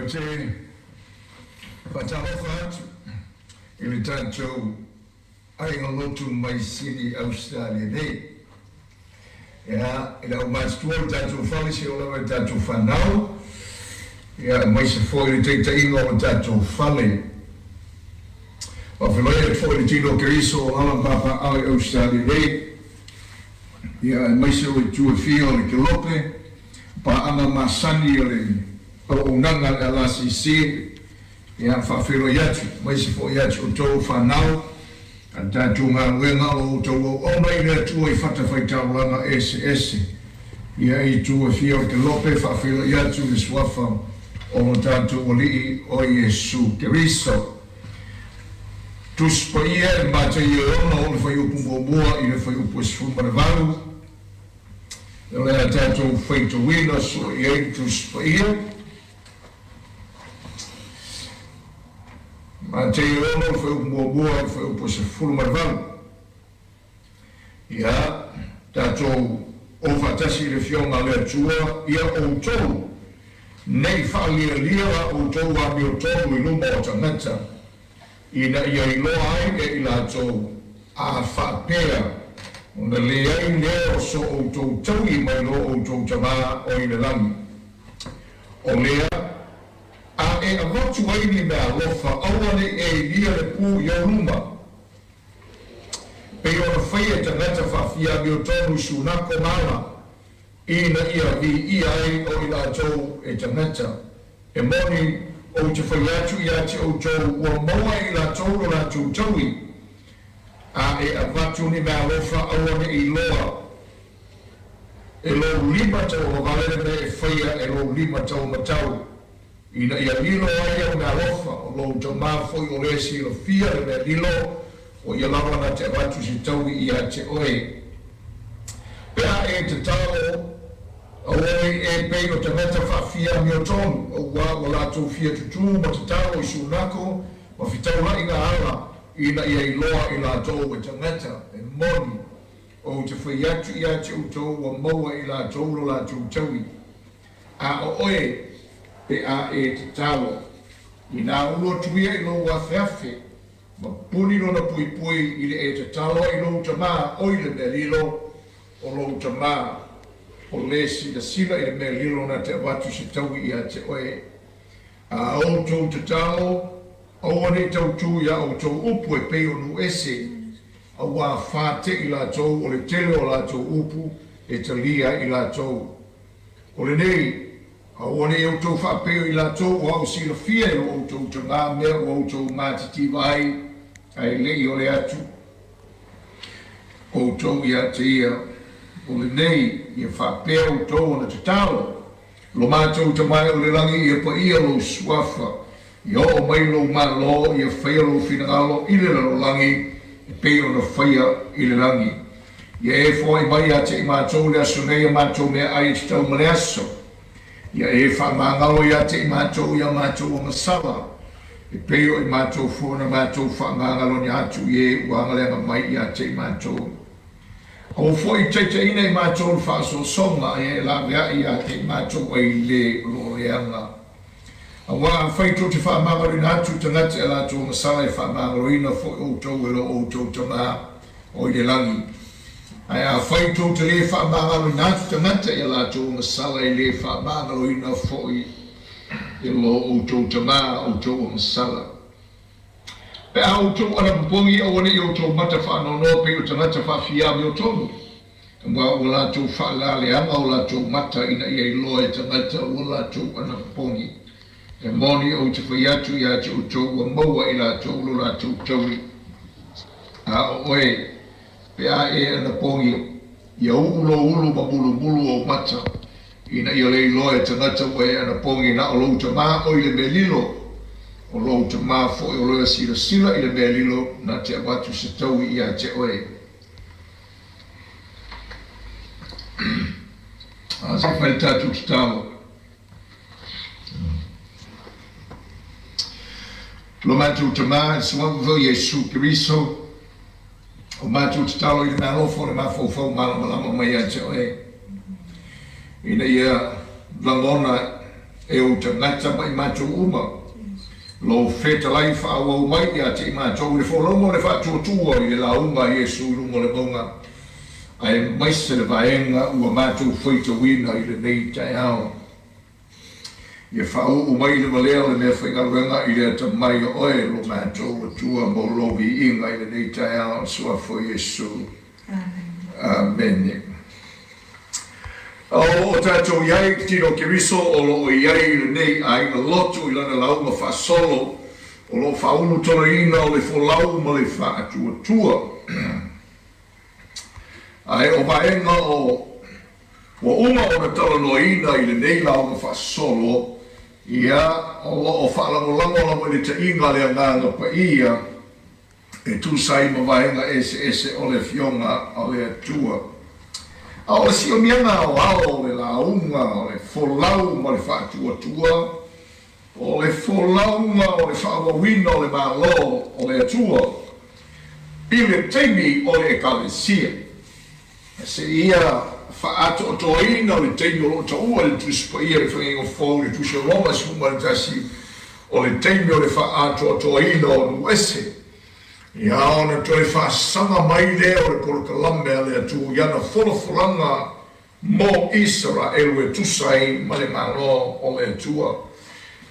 te whatawhawhat I le tātou ainga lotu mai siri Australia nei. Ia, ila o mātua le tātou whale se o lawa le tātou whanau. Ia, mai se fōi le teita inga o le tātou whale. Whawhiloia le fōi le tino keriso o ala papa au Australia nei. Ia, mai se o le tua whia o le Toelupe. Pa anga masani o le o nanga le ala sisi. Ia, whawhiloia atu. Mai se fōi atu o tō whanau. Anta tunga wenga o tō o mai le tua I whatawhai tauranga ese. Ia I tua whia o Toelupe whawhiloia atu le swafa o tātou o lii o Yesu Keriso. Tuspa ia e mata ia ona o le whai upu mōmua I le whai upu esfumarawaru. E lea tātou whaita wina so I ei tuspa ia. Mata ia ona o le whai upu mōmua I le whai upu esfumarawaru. Ia tātou o whatasi le whionga lea tua ia o tōu. Nei whalia lia o tōu a mio tōu I luma o tangata. Ina ia I loa ai e I la tōu a whapea. Ona lea I lea o so o tōu taui mai lo o tōu tamā o I le langi. O lea, a e avotu ai ni mea lofa awane e lia le pū I o luma. Pei ona whaia tangata whawhia mio tōu sunako mala. Ina ia vi ia ai o I la tōu e tangata. E moni o te whaiatu I ate o tōu ua maua I la tōu o la tōu taui. A e avatu ni mea lofa awane I loa. E lo lima tau o valere me e whaia e lo lima tau matau. Ina ia lilo ai o mea lofa o lo tau mawhoi o lesi I lo fia le mea lilo o ia lawa na te avatu si taui I ate oe. Pea e te tau Aoi e pei o te meta whawhia mio tonu, o wā o lātou whia tutu, ma te taro I sunako, ma whitau la I ngā ala, ina ia I loa I lātou e te meta, e moni, o te whaiatu I ate o tō, wa maua I lātou lo lātou taui. A o oe, pe a e te tawa, I nā ulo tuia I lo wā whiawhi, ma puni no na pui pui I le e te talo I lo tamā, oile me lilo, o lo tamā, o lesi da sila I le mea lilo na te watu se taui I a te oe. A o tau te tau, au ane tau tu ia o tau upu e pei o nu ese, a wā whāte I la tau o le tele o la tau upu e te lia I la tau. O le nei, au ane o tau whapeo I la tau o au sila fia o tau te ngā mea o au tau mātiti vai, ai lei o le atu. O tau I a te ia, o le nei, ia whapea o tau na te talo. Lo mātou te mai o le langi ia pa ia lo swafa. Ia o mai lo malo, ia whaia lo finagalo I le lo langi, e peo na whaia I le langi. Ia e fwoi mai a te I mātou le aso nei a mātou mea ai te tau mare aso. Ia e whamangalo I a te I mātou ia mātou o masala. E peo I mātou fwona mātou whamangalo ni atu I e uangalenga mai I a te I mātou. O foi teite ina I mātou whaaso songa e la mea I a te mātou ai le loreanga. A wā whaito te whaamangaro ina atu tangata e la tō masala I whaamangaro ina foi o tau e lo o tau tamā o I le langi. Ai a whaito te le whaamangaro ina atu tangata e la tō masala I le whaamangaro ina foi e lo o tau tamā o tau masala. Pe a o tau ana mpongi a wane I o tau mata whaanono pe o tangata whawhia mi o tonu. Wa o la tau whaalale anga o la tau mata ina I a loa e tangata o la tau ana mpongi. E moni o te whaiatu I a te o tau wa maua I la tau lo la tau taui. A o oe, pe a e ana mpongi, I a ulu ma mulu o mata. Ina I a lei loa e tangata wa e ana mpongi na o lo tamā o I le me lilo. O lo te mafo o lo sila I le mea lilo na te watu se taui I a te oe. A se whai tātou te tālo. Lo mātou te mā, e suamu vau Yesu Keriso. O mātou te tālo I le mea lofo, le mafo fau malama mai a te oe. Ina ia langona e o te ngata mai macho uma. Lo feta lai whaau mai ia te macho le wholongo le whātua tua i le launga Iesu rungo le monga. Ai maise le vaenga ua macho whaita wina i le nei tai hao. Ia whau mai le malea le mea whaingaruenga i le ta mai oe lo macho tua mo lovi inga i le nei tai hao sua fo Iesu. Amen. O tātou iai tino kiriso o lo iai le nei ai na lotu i lana launga whaasolo o lo whaunu tono ina o le wholau ma le whaatua tua. Ai o vaenga o uma o na tala no ina i le nei launga whaasolo ia o lo o whaalangolango la mo le ta inga le anganga pa ia e tu sai ma vaenga ese o le fionga o le atua. O le sio mianga o ao le launga o le folau ma le whaatua tua, o le folaunga o le whaawawina o le malo o le atua, i le teimi o le ekalesia. Se ia whaato o toina o le teimi o lo taua le tuspa ia le whangengo fau le tusi o loma suma le tasi o le teimi o le whaato o toina o nuese. Ia ona toi whaasanga mai lea o le polokalame a le atu iana wholawholanga mo Israel e tusai ma le malo o le atua.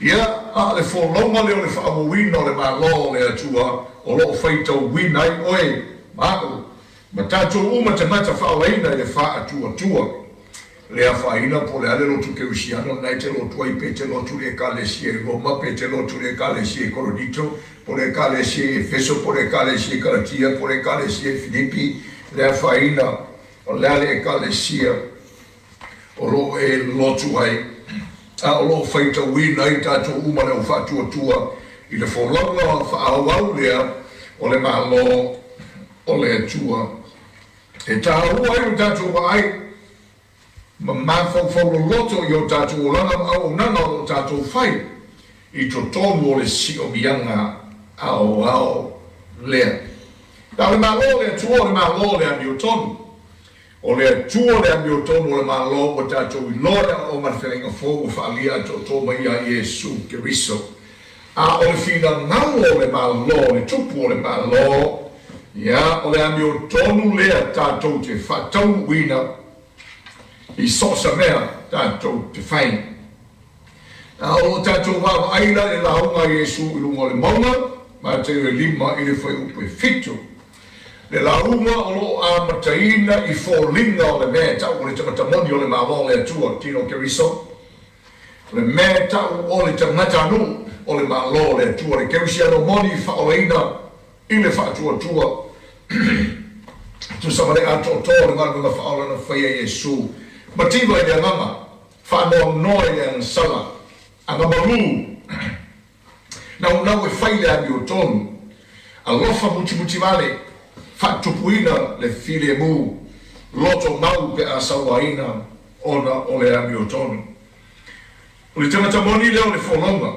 Ia a le wholonga leo le whaamawina o le malo o le atua o loo whaita wina i oe mao. Ma tātou uma te mata whaalaina i le wha atua tua. Lea whaina po le ale lotu ke usiano nai te lotu ai pe te lotu le kalesia i Roma, pe te lotu le kalesia i Koronito, po le kalesia i Efeso, po le kalesia i Galatia, po le kalesia i Filipi, lea whaina o le ale e kalesia o lo e lotu ai. A o lo whaita wina i tātou uma le o whatua tua i le wholonga whaawau lea o le malo o le atua. E tā ua i o tātou wa ai, ma mawhau loto i o tātou o langa au nanga o tātou whai i to tonu o le si o mianga au lea. Tā le malo le atua o le malo le ami o tonu. O le atua le ami o tonu o le malo o tātou i loa o marwhenga fōu o whaalia to tōma ia Iesu Keriso. A o le whina ngau o le malo, le tupu o le malo, ia o le ami o tonu lea tātou te whatau wina i sosa mea tātou te whain. O tātou wawa aina e launga Iesu i lunga le maunga, ma te le lima i le whai upe fitu. Le launga o lo a mataina i fōlinga o le mea tau o le tamatamoni o le malo le atua, Tino Keriso. Le mea tau o le tamatanu o le malo le atua, le kerisiano moni i whaoleina i le whaatua tua. Tu samare ato tō le nganga whaolana whaia Iesu. Mativa i le ngama, whanau noi le ansala, a ngamaru. Nau e whaile ami o tonu, a lofa muti vale, whatupuina le file mu, loto mau pe a sawaina ona o le ami o tonu. O le tamatamoni leo le wholonga,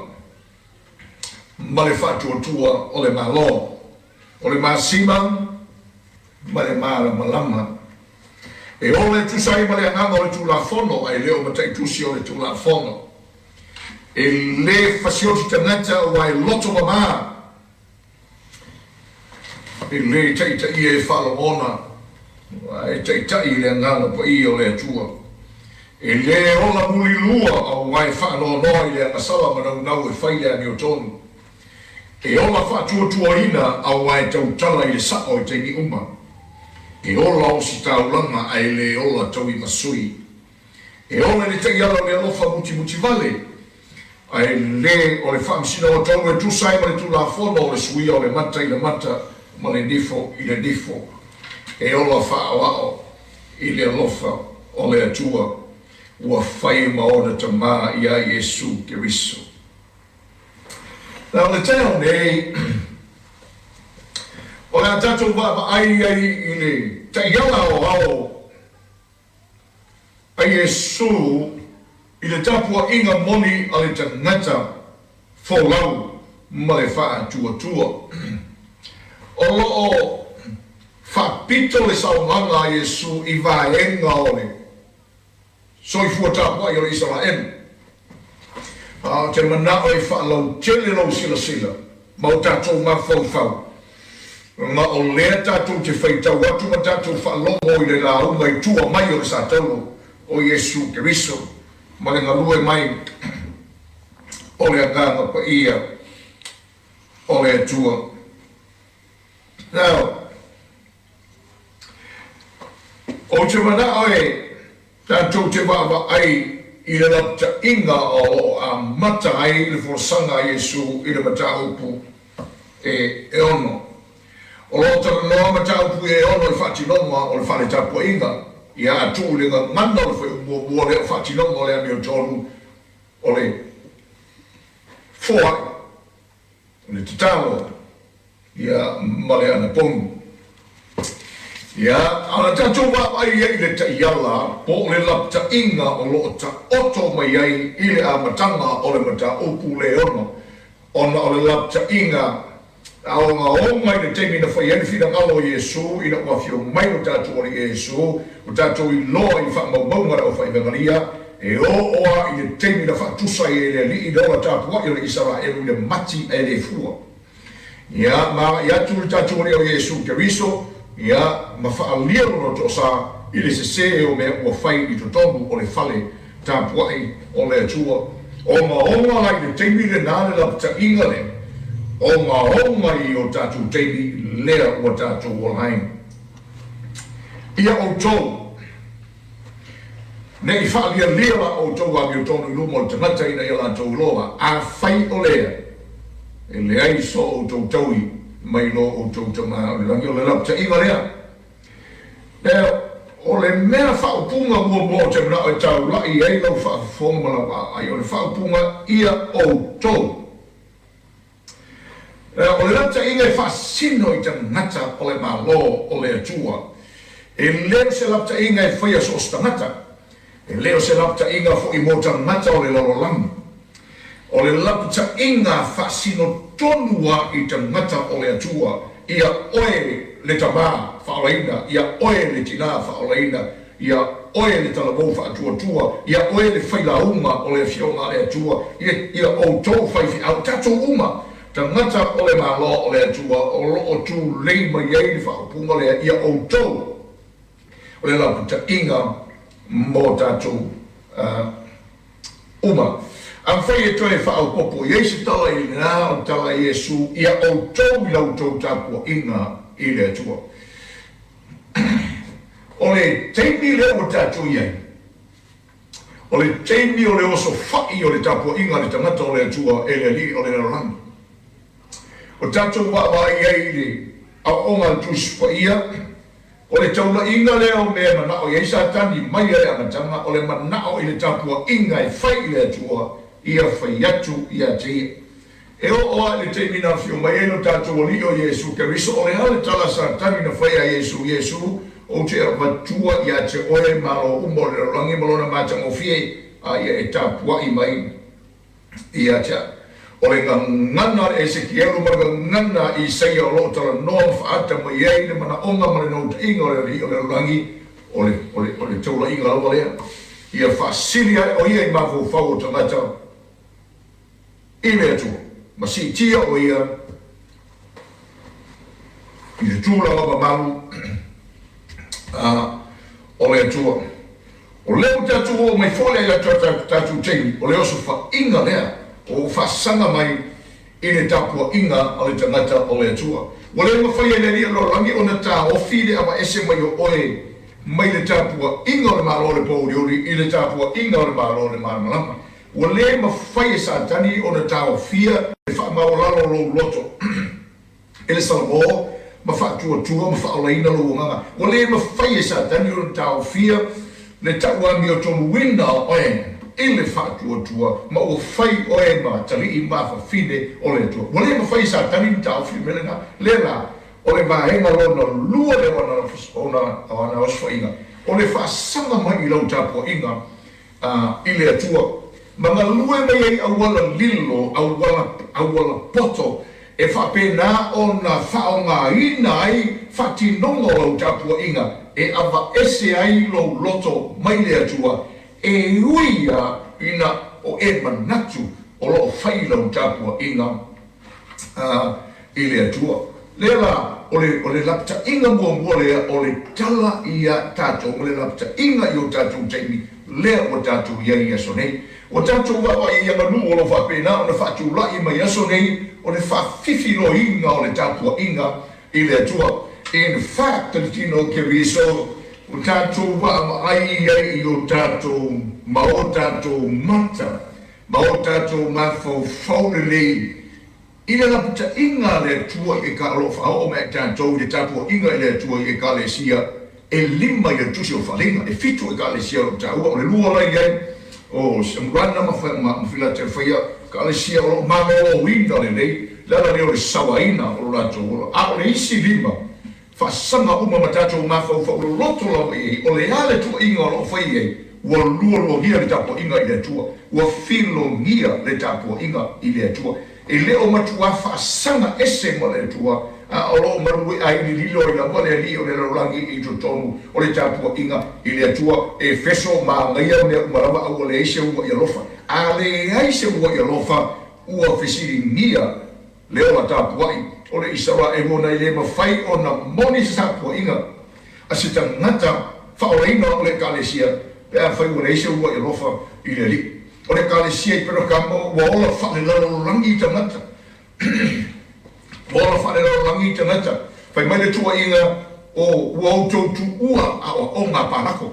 ma le whatuatua o le malo, o le masima, ma le mara malama. E o le tusai ma le anganga o le tulafono, ai leo matai tusi o le tulafono. E le fasioti tangata o ai loto mama. E le teita i e whalomona, e teita i le anganga pa i o le atua. E le ola muli lua o ai whano noi le angasala manau nau e whaile ani o tonu. E ola whatuatua ina au ai tautala i le sao i teini uma. E ola o si taulanga ai le ola tau i masui. E ola le tei ala le alofa muti vale. Ai le o le whamsina o tau e tusai ma le tu la fono o le suia o le mata i le mata ma le nifo i le nifo. E ola whaawao i le alofa o le atua ua whai maona ta maa i a Iesu Keriso. Nā le teo nei, o le atatou wapa ai i le taiala o ao a Iesu i le tapua inga moni a le tangata wholau ma le wha tua. O loo whapito le saumanga a Iesu i vaenga o le soifua tapua i o Israel. Te mana o whaalau tele lau sila. Mau tātou ngā whau. Ngā o lea tātou te whaitau atu ma tātou whaalongo i le la unga i tua mai o le sātaulo o Yesu Keriso. Ma le ngalue mai o le anganga pa ia o le atua. Now, o te mana oe tātou te wawa ai i le lapta inga o a mata ai le forsanga Yesu i le mata upu e ono. O lota noa mata upu e ono i whatinonga o le whale tapua inga i a atu le ngana o le mua le whatinonga o le ami o tonu o le fōa o le tatalo i a male ana pongu. Ya, ana tātou wā ai ai le ta iala, po le lapta inga o lo ta oto mai ai i le amatanga o le mata upu le ono. Ona o le lapta inga, ao ngā ongai le teimi na whai ane whina ngalo Yesu, ina wafio mai o tātou o le Yesu, o tātou i loa i wha maumaungara o whai vengaria, e o oa i le teimi na whatusa i le li i dola tātua i le Israel i le mati e le fua. Ya, ma i atu le tātou o Yesu Keriso, ia ma whaalia no to sa i le se o mea ua whai i to tonu o le whale tāpuai o le atua. O ma onga lai le teimi le nāne lapta inga le, o ma onga i o tātou teimi lea o tātou o lain. Ia o tau, ne i whaalia lea la o tau a mi o tonu i lumo le tangata ina i la tau loa, a whai o lea, e le ai so o tau taui, mai lo o tau tama o le rangi o le lapta inga lea. O le mea whaupunga mua te mna o tau lai ei lau whaafonga malawa ai o le whaupunga ia o tau. O le lapta inga e whaasino i ta ngata o le malo o le atua. E leo se lapta inga e whaia so stangata. E leo se lapta inga fo i mo ta ngata o le lalolangi. O le lapta inga whaasino tonua i ta ngata o le atua, ia oe le tamā whaolaina, ia oe le tina whaolaina, ia oe le talamou whaatua-tua, ia oe le whailaunga o le fionga le atua, ia o tau whaifi au tatou uma, ta ngata o le malo o le atua, o loo tu leima iei le whaapunga lea, ia o tau o le lapita inga mo tatou uma. Am whai e toi whao popo, Yesu tala i ngā o tala Yesu, ia o tau i lau tau tāpua inga i le atua. O le teimi le o tātou iai, o le teimi o le oso whai o le tāpua inga le tangata o le atua e le li o le rangi. O tātou wawa iai le a onga tusipa ia, o le taula inga leo mea manao iai sa tani mai e amatanga, o le manao i le tāpua inga e whai i le atua, ia whai atu ia te. E o oa le te mina whio mai eno tātou o li o Yesu Keriso, o le hale tala sa tani na whai a Yesu, o te avatua ia te oe malo umo le rangi malona mātang o fie, a ia e tāpua i mai ia te. O le ngana e se ki elu marga ngana i seia o lo tala noa whaata mai ei le mana onga mare no te inga o le rangi, o le taula inga lawa lea. Ia whaasilia o ia i mako whau o tangata, i le atua, ma si tia o ia, i le tūla o malu, o le atua. O leo tātua o mai fole ia tātua teimi, o le oso wha inga lea, o whasanga mai i le tāpua inga o le tangata o le atua. O leo mawhai e le ria lo rangi o na tā o while awa ese mai o oe, mai le tāpua inga o le malo le pōuriori, i le tāpua inga o le malo le malamalama. O le mawhai e sa tani o na tāo fia, e whaamaolalo lo loto. E le salamo, ma whaatua-tua, ma whaolaina lo nganga. O le mawhai e sa tani o na tāo fia, le taua mi o tonu wina oe, e le whaatua-tua, ma o whai oe ma tali i ma whawhine o le tua. O le mawhai sa tani ni tāo fia melena, le la, o le mahenga lo na lua le wana o oswhainga. O le whaasanga mai i lau tāpua inga, i le atua. Mga lue mai ei awala lilo, awala poto, e whapena o na whaonga ina ai whatinonga lau tāpua inga, e awa ese ai lo loto mai le atua, e uia ina o e manatu o lo fai lo tapu inga i le atua. Lela o le lapta inga mua lea o le tala ia tatou o le lapta inga i o tatou taimi lea o tatou ia so nei. O tatou wawa i anganu o lo whapena o le whatu lai mai aso nei o le whawhifi lo inga o le tapu inga i le atua. In fact, the tino ke viso o tatou wa ai i o tatou ma o tatou mata ma o tatou mafo faulele i le lapta inga le tua i ka alo whao o me tatou le tapu inga i le tua i ka le sia e lima i le tusi o whalinga e fitu i ka le sia o taua o le lua lai ai o semrana ma whila te whaia ka le sia o mama o winda le nei lala le o le sawaina o latou a o le isi lima fasanga uma matatou mafau fa o loto lo e o le ale tu inga lo fai e o lua lo hia le tapu inga i le tua o filo ngia le tapu inga i le tua e leo matua fasanga ese mo le tua a o lo maru ai ni lilo i la mole li o le rangi i tonu o le tapu inga i le tua e feso ma ngai me marama o le ese o ia lofa a le ese o ia lofa o fesiri ngia leo la tapu ai o le isawa e mona i le mawhai o na moni sapo inga a se tangata whaoreina o le kalesia pea whai o le ise ua i lofa i le li o le kalesia i pera kamo wa ola whale lalo rangi i tangata wa ola whale lalo rangi i tangata whai mai le tua inga o uautou tu ua a o ngā pānako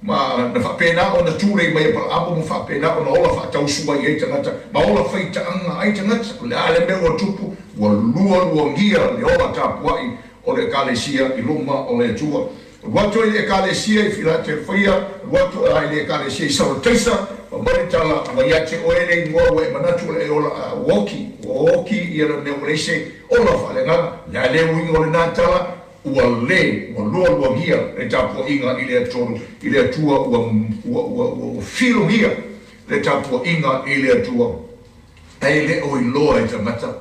ma na whapena o na tūrei mai pa abo mo whapena o na ola whatau sua i tangata ma ola whai taanga ai tangata le ale me o tupu wa lua ngia le ola tapuai o le kalesia i luma o le tua watu i le kalesia i whila te whaia watu ai le kalesia i saroteisa ma mare tala ma iate o ele i ngua we manatu le ola woki i ana neurese ola whalenga le ale wingi o le nātala ua lua ngia le tapua inga i le atonu i le atua ua filo ngia le tapua inga i le atua e le o i loa e tangata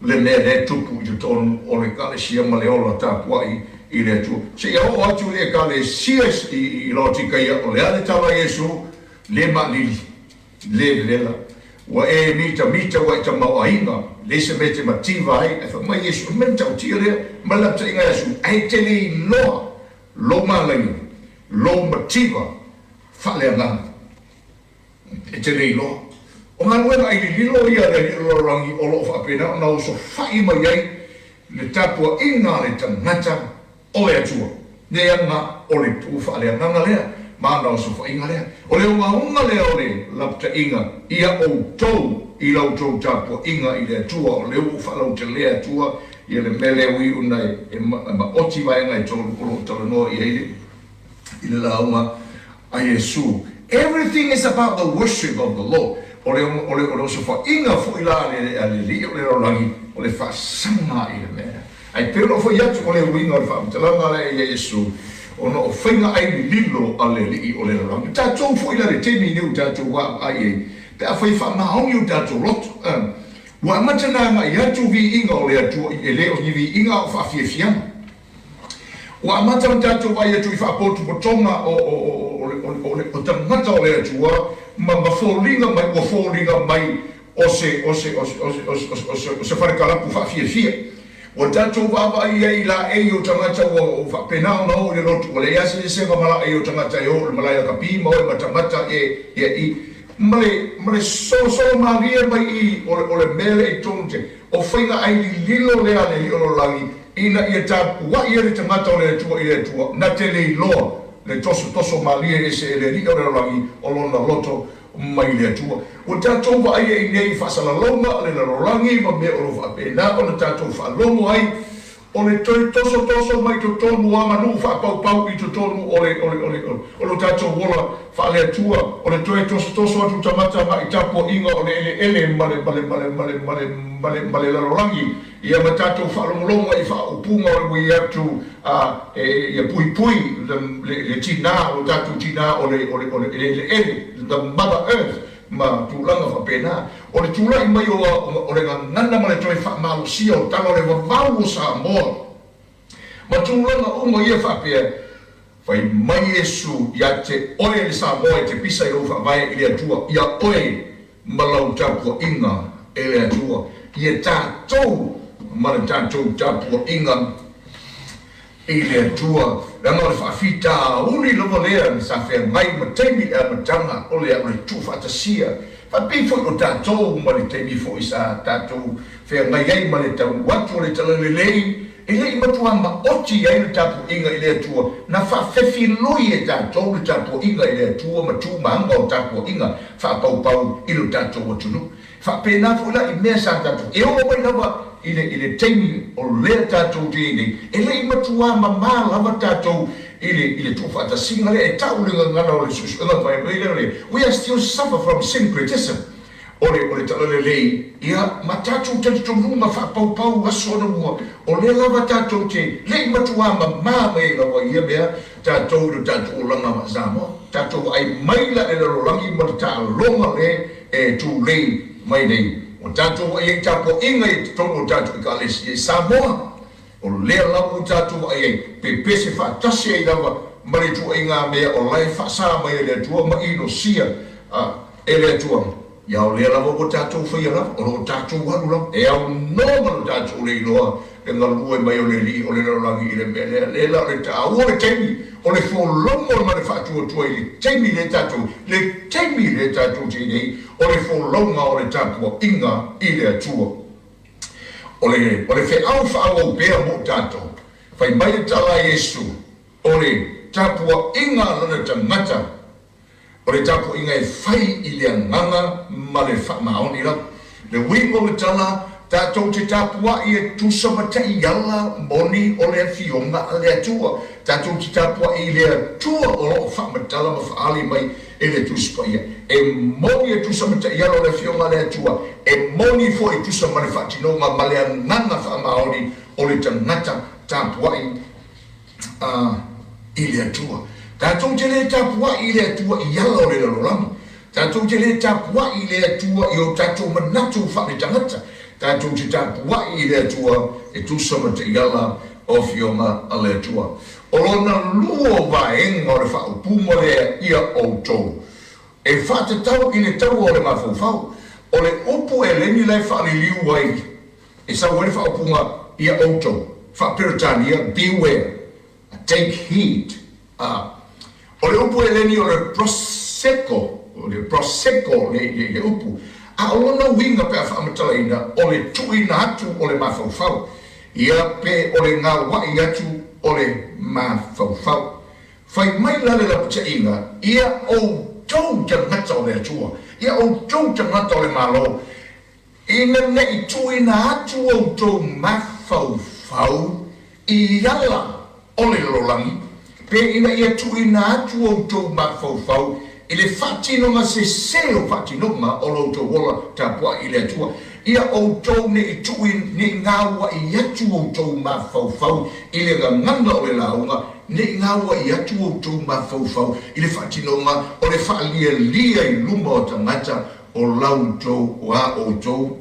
le mea le tupu i tonu o le kalesia ma le ola tapua i le atua se ia o atu le kalesia i loa tika ia o le ale tawa Yesu le malili le lela wa e mita wa ita mau ainga le se mete mativa ai e fa mai Yesu menta o tia lea ma lapta inga Yesu ai te le loa lo malai lo mativa fa le angana e te le loa o ngā nuenga ai li lilo ia le lilo rangi o lo whapena o na o so whai mai ai le tapua inga le tangata o le atua ne anga o le tu fa le angana lea mana o so whainga lea. O leo unga lea o le lapta inga ia o tau i lau tau tapua inga i le atua o leo whalau te lea atua i le mele ui una e ma oti vaenga i tolu kolo talanoa i eile i le launga a Yesu. Everything is about the worship of the Lord. O leo so whainga fo i la le li o le rangi o le whasanga i le mea. Ai pero fo iatu o le winga o le whaamtalanga le i Yesu. Ono o whainga ai ni lilo a le li o le rangi. Tātou fo i la le temi niu tātou wa ai e. Te a whai whamahongi u tātou roto. Wa matananga i atu vi inga o le atu e leo ni vi inga o whawhiawhianga. Wa matang tātou vai atu i whapotu potonga o tangata o le atua ma whaoringa mai o whaoringa mai o se wharekalapu whawhiawhia. O tātou wawa i la e o tangata o whapenao na o le lotu o le asi le senga mala e o tangata e o le malaya kapi ma o le matamata i male so maria mai i o le mele e tonte o whainga ai li lilo lea le li o langi ina ia tāpu wa ia le tangata o le tua i le tua na te le iloa le toso maria e se le li o le langi o lona loto mai le tua. O tātou wa ai e nei whasalalonga le larolangi ma me o lo whapena o le tātou whalongo ai o le toi toso mai to tonu amanu whapau i to tonu o le tātou wola whale atua o le toi toso atu tamata mai tapo inga o le ele male larolangi ia ma tātou whalongolonga i whaupunga o le wei atu ia pui le tina o tātou tina o le ele the Mother Earth ma tūlanga whapena. O le tūlai mai o le ngana ma le toi whamalo sia o tala o le wawau o Samoa. Ma tūlanga unga ia whapea whai mai Yesu ia te oe le Samoa e te pisa i o whawai i le atua ia oe malau tapu inga ele atua ia tatou mana tatou tapu inga ele atua lama le whaafita uli lama lea sa whea mai ma teimi e matanga o lea o le tu whaatasia papi fo o tatou ma le teimi fo isa tatou whea ngai ai ma le tau watu o le tala le lei e lei matua ma oti ai le tapu inga ele atua na whaafefi lui e tatou le tapu inga ele atua ma tu maanga o tapu inga whaapau ilo tatou o tunu whaapena fo la i mea sa tatou e o mai lava ile teimi o lea tatou tini e lei matua ma maa lava tatou ile tu fata singa le e tau le ngana o le susunga pai le we are still suffer from syncretism ole tala le lei ia ma tatou te tununga fa pau aso na mua o le lava tatou te lei matua ma maa me lava ia mea tatou langa ma zamo tatou ai maila e lo langi ma ta longa le e tu lei mai nei o tatou ai tapo inga i tono tatou i kalesi e Samoa o lea lau tatou ai pepe se whaatasi ai lava mari tu ai ngā mea o lai whaasa mai e lea tua ma ino sia e lea tua ia o lea lava o tatou whaia lava o lo tatou waru lava e au noma lo tatou le iloa e ngalua mai o le li o le lalangi i le mea lea la o le ta o le teimi o le wholongo o le mare whaatua tua i le teimi le tatou tinei o le wholonga o le tapua inga i le atua o le whaau au pēr mo tatou whai mai e tala Yesu o le tapua inga lana tangata o le tapua inga e whai i le anganga ma le whamaoni la le wingo le tala tatou te tapua i e tusa matai yala moni o le fionga a le atua tatou te tapua i le atua o lo whamatala ma whaali mai e le tusa ia e moni e tusa matai yala o le fionga le atua e moni fo e tusa ma le whatinonga ma le anganga whamaoni o le tangata tapua i le atua tatou te le tapua i le atua i yala o le lalolama tatou te le tapua i le atua i o tatou manatu whale tangata tatou te tapua i le atua e tusa ma te iala o fionga a le atua. O lona luo vaenga o le whaupumo lea ia outou. E whatatau i le tau o le mawhauwhau. O le upu e leni lai whaaliu ai. E sa wale whaupunga ia outou. Whaperitania, beware. Take heed. O le upu e leni o le prosecco. O le prosecco le upu. A ona winga pe a whamatalaina o le tuina atu o le mawhauwhau. Ia pe o le ngā wai atu o le mawhauwhau. Whai mai lale la puta inga, ia o tau tangata o le atua. Ia o tau tangata o le malo. Ina ne i tuina atu o tau mawhauwhau i ala o le lolangi. Pe ina ia tuina atu o tau mawhauwhau i le whatinonga se seo whatinonga o lo tau wola tapua i le atua. Ia o tau ne i tui ne ngāua i atu o tau mawhauwhau i le nganga o le launga ne ngāua i atu o tau mawhauwhau i le whatinonga o le whaalia lia i luma o tangata o lau tau o tau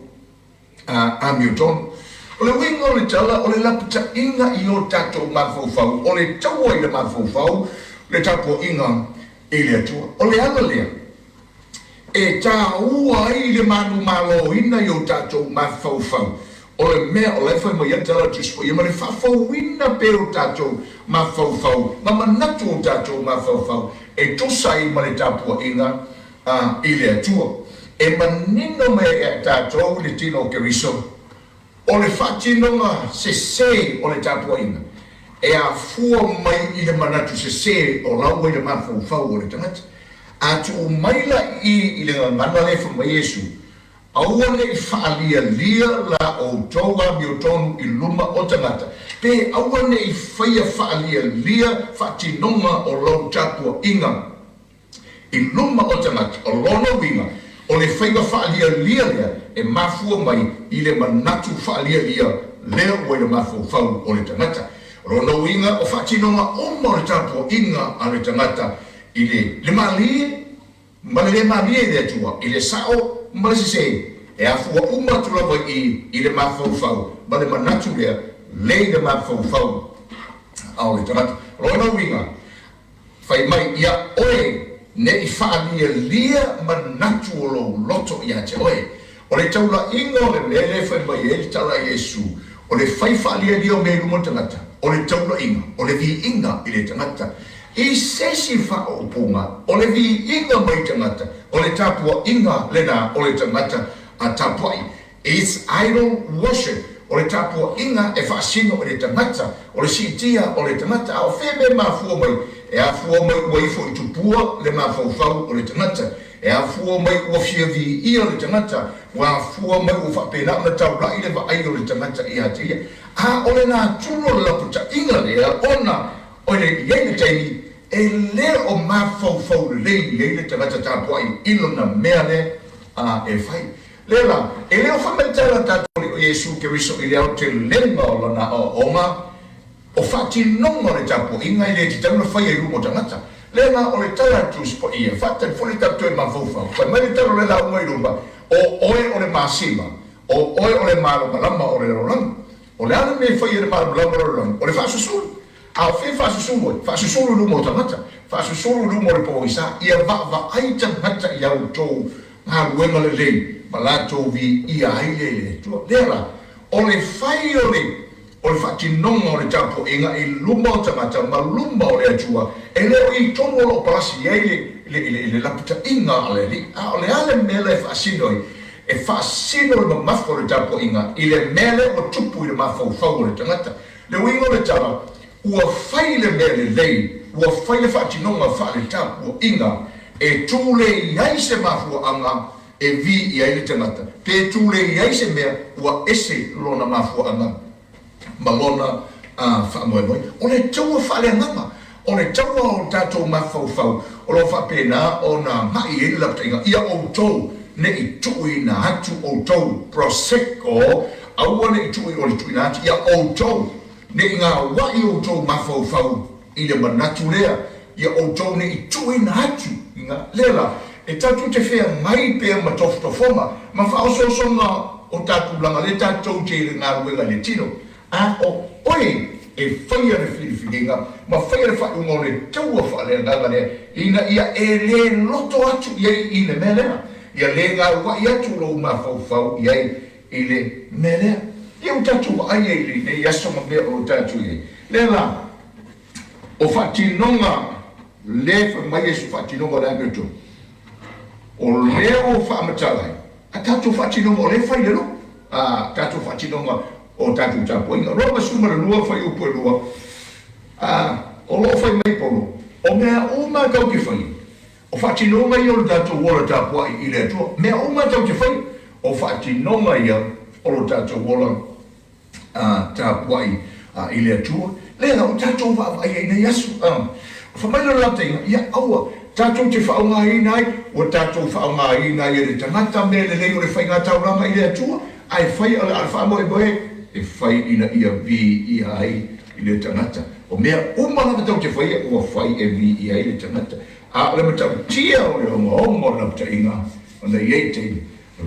amiotonu. O le winga o le tala o le lapita inga i o tatou mawhauwhau o le taua i le mawhauwhau le tapua inga i le atua. O le ala lea e tā ua i le manu malo ina i o tatou mawhauwhau. O le mea o le whai mai atala tuspo i ma le whawhauina pe o tatou mawhauwhau. Ma manatu o tatou mawhauwhau e tosa i ma le tapua inga i le atua. E manino me e tatou le tino keriso. O le whatinonga se se o le tapua inga. E a fua mai i le manatu se se o lau i le mawhauwhau o le tangata. A tu maila i le ngana le fa Yesu. Aua le i whaalia lia la o toga mi o tonu i luma o tangata. Pe aua le i whaia whaalia lia whatinonga o lau tapua inga. I luma o tangata, o lona winga, o le whaia whaalia lia lea e mafua mai i le manatu whaalia lia lea o le mawhauwhau o le tangata. Lona winga o whatinonga o mo le tapua inga a le tangata. I le malie, ma le malie le atua, i le sao, ma le sese, e a fua umatu lava i le mawhauwhau, ma le manatu lea, le mawhauwhau, au le tangata. Rona winga, whai mai ia oe ne I whaalia lia manatu o lo loto ia te oe. O le taula inga o le mele whai mai e le taula Iesu. O le whai whaalia lia o me lumo tangata. O le taula inga, o le vi inga I le tangata. I sesi wha o punga, o le vi inga mai tangata. O le tapua inga lena o le tangata a tapuai. It's idol worship. O le tapua inga e whaasino o le tangata. O le sitia o le tangata. A o wheme mafua mai. E a fua mai ua ifo I tupua le mafau o le tangata. E a fua mai ua fia vi ia o le tangata. Wa fua mai ua whapena o le taula I le vaai o le tangata I hata ia. A o le nā tulo le laputa inga le a ona o le iei le teini. E le o mafau le iei le tangata tapua I ilo na mea le e whai. Lela, e leo whametala tātou o Iesu Keriso I leo te lenga o lana o oma. O whati nonga le tapu inga I le te tauna whai e rumo tangata. Lela o le tala tus po ia. Whata fwole tātou e mawhauwhau. Whai mai le talo le la umai rumba. O oe o le māsima. O oe o le mālo malama o le rolang. O le ana me whai e le mālo malama o le rolang. O le whasusuru. A o whi whasusuru. Whasusuru rumo tangata. Whasusuru rumo le po isa. Ia wa ai tangata I au tō. Ngā ruenga le lei. Malato vi ia haile le tua. Lera, o le whai o le whatinonga o le tapo inga I luma o tangata, ma luma o le atua, e leo I tono lo palasi ei le laputa inga ale li. A o le ale mele e whaasino e whaasino le mamafo o le tapo inga, I le mele o tupu I le mafau o le tangata. Le wingo le tala, ua whai le mele lei, ua whai le whatinonga wha le tapo inga, e tūle iai se mafu anga, e vi I ai tangata. Pe tūle I ai se mea, ua ese lona mafu anga. Malona whamoemoi. O le taua whale angama. O le taua o tātou mawhauwhau. O lo whapena o nā mai e lapta inga. Ia o tau ne I tui nā hatu o tau prosecco. Aua ne I tui o le tui nā hatu. Ia o tau ne ngā wai o tau mawhauwhau. I le manatu lea. Ia o tau ne I tui nā hatu. Inga lela. E tātou te whea mai pēr ma tofoma, ma whaososonga o tātou langa le tātou te le ngā ruenga le tino. A o oe e whaia le whiriwhiringa, ma whaia le whaunga o le taua whaale nganga lea, ina ia e le loto atu iei I le melea. Ia le ngā wai atu lau ma whau iei I le melea. Ia o tātou ai ei li, ne iasonga mea o tātou iei. Le la, o whatinonga, le mai esu whatinonga le angetu. O leo whaamatalai. A tātou whatinonga o le whai lero. A tātou whatinonga o tātou tāpua inga. Roa sumara lua whai upo e lua. O loo whai mai polo. O mea uma tau te whai. O whatinonga I o le tātou wola tāpua I le atua. Mea uma tau te whai. O whatinonga ia o le tātou wola tāpua I le atua. Lea o tātou whaavai e nei asu. Whamaila lata inga. Ia aua. Tātou te whaonga I nai, o tātou whaonga I nai e le tangata me le lei o le whainga tauranga I le atua, ai whai ala whaamo e moe, e whai ina ia vi I ai I le tangata. O mea umanga tau te whai o whai e vi I ai le tangata. A le matau tia o le onga o lapta inga, o le iei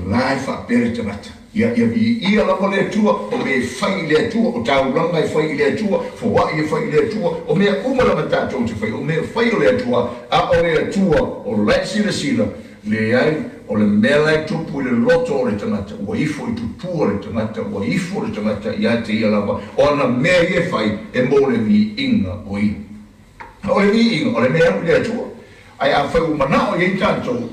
lai whapere tangata. Ia vi ia lama le atua, o me whai le atua, o tauranga e whai le atua, whawai e whai le atua, o mea umanga tātou te whai, o mea whai o le atua, a o le atua, o lai sila, le ai, o le mea lai tupu I le loto o le tangata, ua ifo I tupu o le tangata, ua ifo o le tangata, ia te ia lama, o ana mea I whai, e mo le vi inga o I. O le vi inga, o le mea le atua, ai a whai umana o I tātou,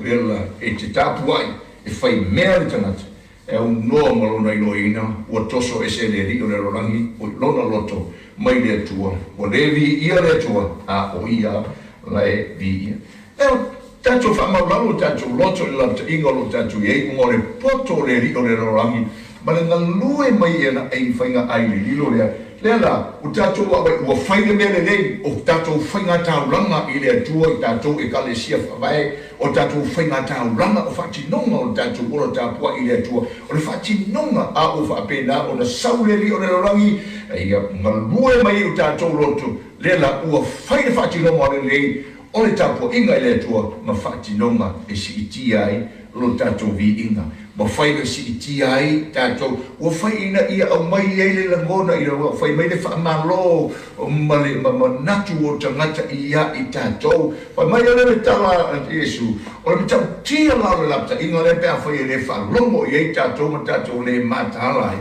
e te tāpuai, e whai mea le tangata, e un noa malona I loina, ua toso e se le ri o le rorangi, o lona loto, mai le atua, o le vi ia le atua, a o ia, lai vi ia. Eo, tātou whamaulalo, tātou loto I lanta inga lo tātou iei, ungo le poto le ri o le rorangi, ma le ngalue mai e na ei whainga ai le lilo lea, lea la, o tātou ua whainga mea le lei, o tātou whainga tauranga I le atua, I tātou e kalesia whawai, o tātou whainga tauranga, o whatinonga o tātou ora tāpua I le atua, o le whatinonga a o whapena, o na sauleri o le rorangi, ia ngalue mai o tātou loto, lea la, ua whainga whatinonga o le lei, o le tāpua inga I le atua, ma whatinonga e si iti ai, lo tātou vi inga. ma fai le si ti ai tatou o fai ina ia au mai ai le langona ina o fai mai le whaamalo ma natu o tangata ia i tatou fai mai le tala a Yesu o le tau tia lau le lapta inga le pea fai le whalongo i ai tatou ma tatou le matalai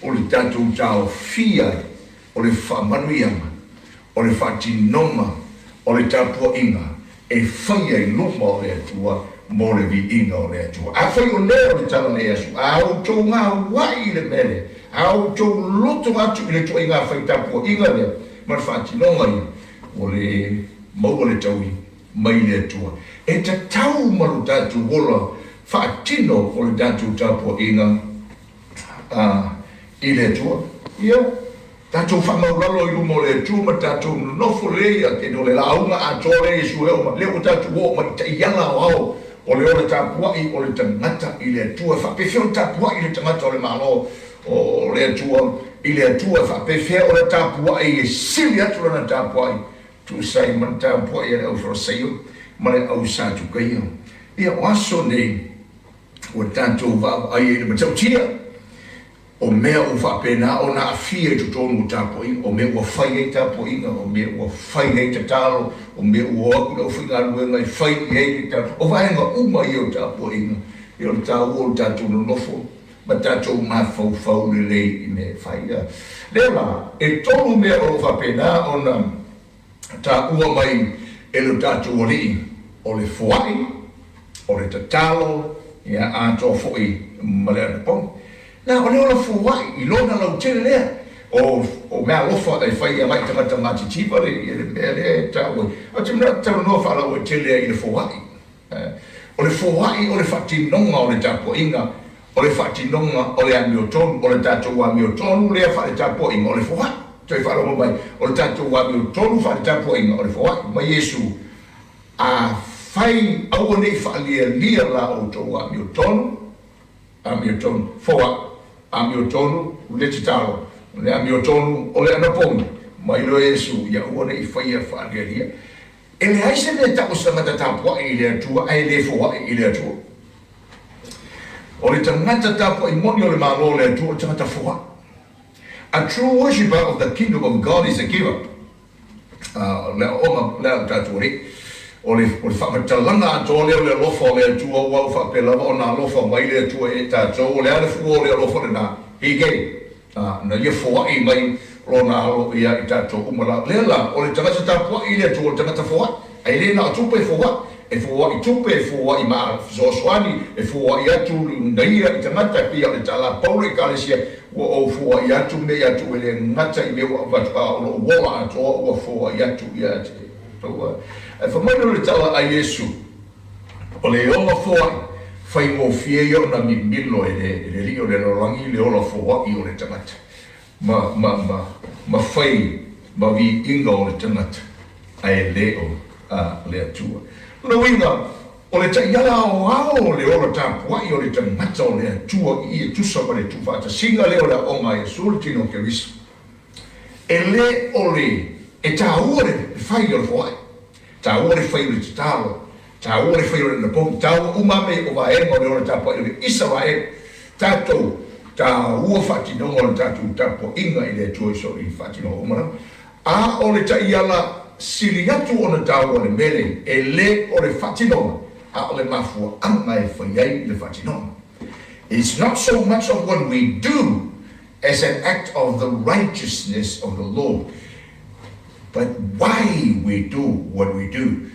o le tatou tau fia o le whaamanuianga o le whatinoma o le tapua inga e fai ai luma o le atua mo le vi inga o le atua. A fai o leo le tala le asu, a au tau ngā wai le mele, a au tau loto atu i le tua inga fai tapua inga le, ma le whatinonga i, o le maua le tau i, mai le atua. E ta tau maru tatu wola whatino o le tatu tapua inga i le atua. Ia, tatou whamauralo i lumo le atua ma tatou nofo lea ke no le launga a tole i suheo ma leo tatou o ma i ta ianga o au o le ora tapuai o le tangata i le atua whapewheo tapuai i le tangata o le malo o le atua i le atua whapewheo o le tapuai e sili atu lana tapuai tu sai man tapuai e au wharaseio ma le au sātu kaia ia o aso nei o tātou wau ai e le matau tia o mea o whapena o na awhia i tutonu o tapuai o mea ua whai hei tapuai o mea ua whai hei tatalo o mea ua aku o whinga ruenga i whai hei tapuai o vaenga uma i o tapuai i o tāu o tātou no nofo ma tātou ma whau le lei i me whai lewa e tonu mea o whapena o na tā ua mai e lo tātou o li o le whai o le tatalo ia a tō fwoi ma le anapong na o leo la fuwai i lona lau tele lea o mea lofa e whai a mai tangata mati tipa le mea lea tāua o te mea tau noa whalau e tele i le fuwai o le fuwai o le whatinonga o le tāpua inga o le whatinonga o le amiotonu o le tātou amiotonu lea wha le tāpua inga o le fuwai toi whalau mai o le tātou amiotonu wha le tāpua inga o le fuwai ma Yesu a whai au nei wha lia la o tō amiotonu fuwai amiotonu le titalo le amiotonu o le anapong mai lo Yesu ia uone i whaia whaangeria e le aise le tako sangata tapua i le atua ai le fua i le atua o le tangata tapua i moni o le malo le atua o tangata fua a true worshipper of the kingdom of God is a giver le oma le tatuari o le whakatalanga ato leo le lofa le atua wau whakapelawa o nā lofa mai le atua e tātou o le ale fua o le lofa le nā hige na ia fuai mai lo nā alo ia i tātou umara lela o le tangata tāpua i le atua o tangata fuai ai le nā tupe fuai e fuai i tupe e fuai i maa zoaswani e fuai i atu naia i tangata pia le tala paule kalesia o fuai i atu me i atu e le ngata i mewa o lo wola atoa o fuai i atu i atu e whamaino le tala a Yesu o le ola foai whai mō fie i o na mi milo e le rio le lorangi le ola foai i o le tangata ma whai ma vi inga o le tangata a e leo le atua no inga o le taiala o ao le ola tāpuai o le tangata o le atua i e tusa ma le tufata singa leo le onga e sultino ke riso e le o le e tā ua le whai o le foai tā ua le whai o le titalo tā ua le whai o le napong tā ua umame o vaenga o le ora tāpua i le isa vaenga tātou tā ua whatinonga o le tātou tāpua inga i le atua iso i whatinonga umara a o le taiala sili atu o na tā ua le mele e le o le whatinonga a o le mafua anga e whaiai le whatinonga. It's not so much of what we do as an act of the righteousness of the Lord, but why we do what we do.